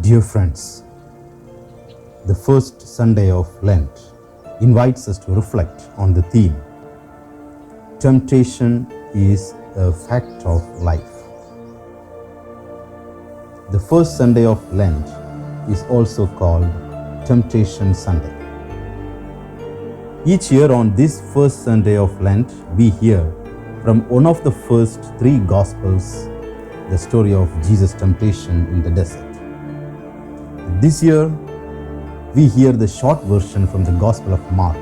Dear friends, the first Sunday of Lent invites us to reflect on the theme, Temptation is a fact of life. The first Sunday of Lent is also called Temptation Sunday. Each year on this first Sunday of Lent, we hear from one of the first three Gospels the story of Jesus' temptation in the desert. This year, we hear the short version from the Gospel of Mark,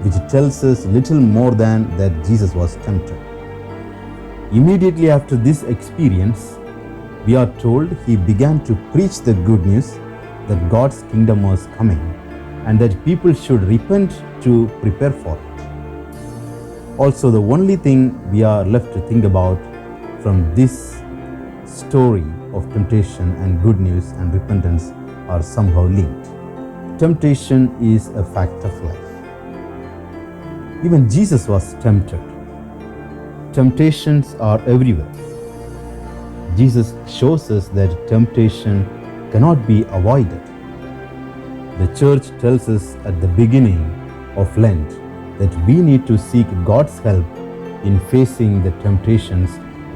which tells us little more than that Jesus was tempted. Immediately after this experience, we are told he began to preach the good news that God's kingdom was coming and that people should repent to prepare for it. Also, the only thing we are left to think about from this story of temptation and good news and repentance are somehow linked. Temptation is a fact of life. Even Jesus was tempted. Temptations are everywhere. Jesus shows us that temptation cannot be avoided. The church tells us at the beginning of Lent that we need to seek God's help in facing the temptations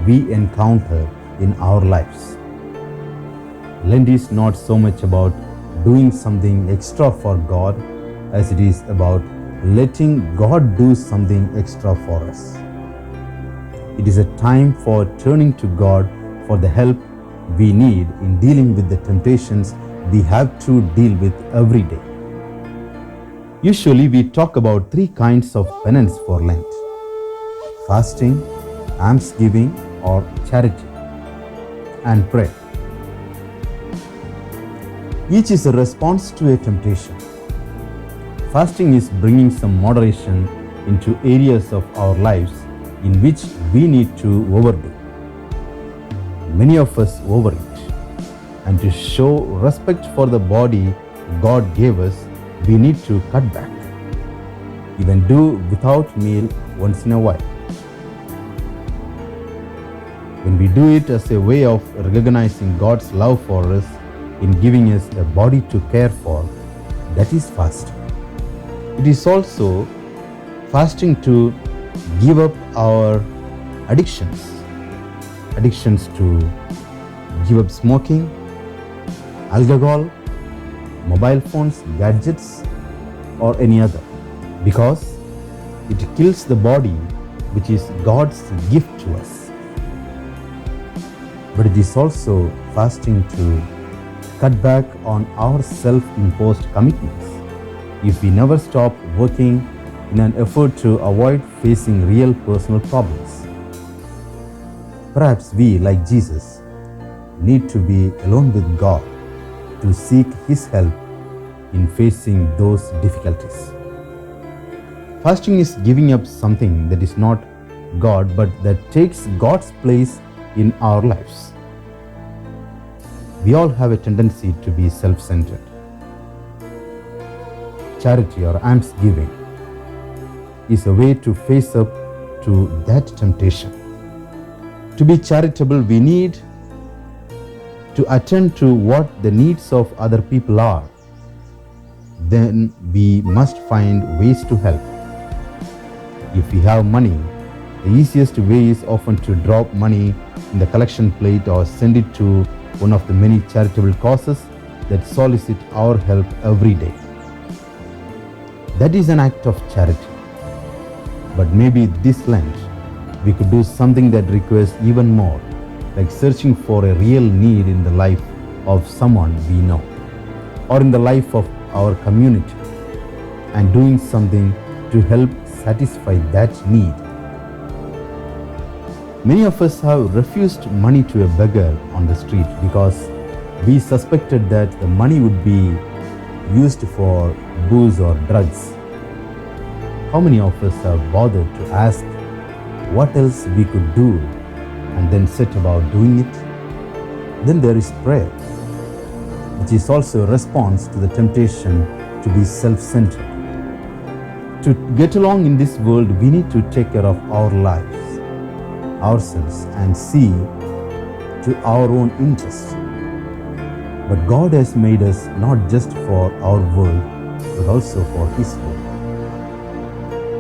we encounter in our lives. Lent is not so much about doing something extra for God as it is about letting God do something extra for us. It is a time for turning to God for the help we need in dealing with the temptations we have to deal with every day. Usually we talk about three kinds of penance for Lent: fasting, almsgiving or charity, and prayer. Each is a response to a temptation. Fasting is bringing some moderation into areas of our lives in which we need to overdo. Many of us overeat, and to show respect for the body God gave us, we need to cut back, even do without meal once in a while. When we do it as a way of recognizing God's love for us in giving us a body to care for, that is fasting. It is also fasting to give up our addictions to give up smoking, alcohol, mobile phones, gadgets, or any other, because it kills the body, which is God's gift to us. But it is also fasting to cut back on our self-imposed commitments. If we never stop working in an effort to avoid facing real personal problems, perhaps we, like Jesus, need to be alone with God to seek His help in facing those difficulties. Fasting is giving up something that is not God but that takes God's place in our lives. We all have a tendency to be self-centered. Charity or almsgiving is a way to face up to that temptation. To be charitable, we need to attend to what the needs of other people are. Then we must find ways to help. If we have money, the easiest way is often to drop money in the collection plate or send it to one of the many charitable causes that solicit our help every day. That is an act of charity. But maybe this Lent, we could do something that requires even more, like searching for a real need in the life of someone we know, or in the life of our community, and doing something to help satisfy that need. Many of us have refused money to a beggar on the street because we suspected that the money would be used for booze or drugs. How many of us have bothered to ask what else we could do and then set about doing it? Then there is prayer, which is also a response to the temptation to be self-centered. To get along in this world, we need to take care of our lives, ourselves, and see to our own interests. But God has made us not just for our world, but also for His world.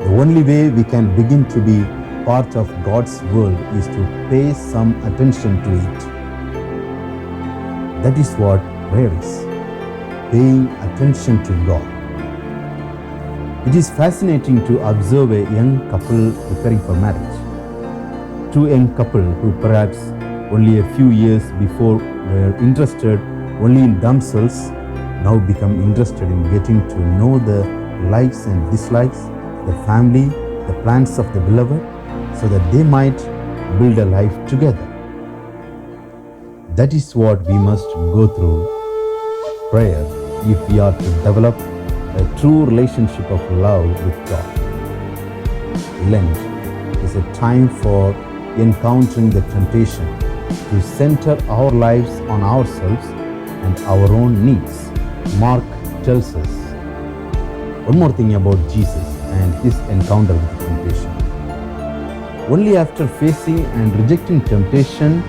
The only way we can begin to be part of God's world is to pay some attention to it. That is what prayer is, paying attention to God. It is fascinating to observe a young couple preparing for marriage. Two young couples who perhaps only a few years before were interested only in themselves now become interested in getting to know the likes and dislikes, the family, the plans of the beloved, so that they might build a life together. That is what we must go through prayer if we are to develop a true relationship of love with God. Lent is a time for encountering the temptation to center our lives on ourselves and our own needs. Mark tells us one more thing about Jesus and his encounter with the temptation. Only after facing and rejecting temptation,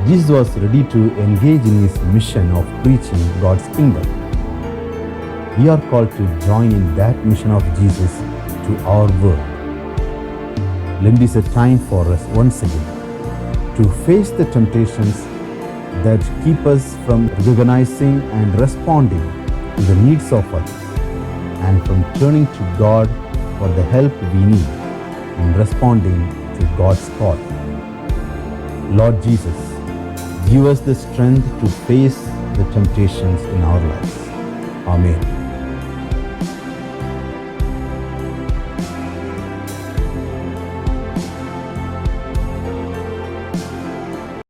Jesus was ready to engage in his mission of preaching God's kingdom. We are called to join in that mission of Jesus to our world. Lent is a time for us once again to face the temptations that keep us from recognizing and responding to the needs of others, and from turning to God for the help we need in responding to God's call. Lord Jesus, give us the strength to face the temptations in our lives. Amen.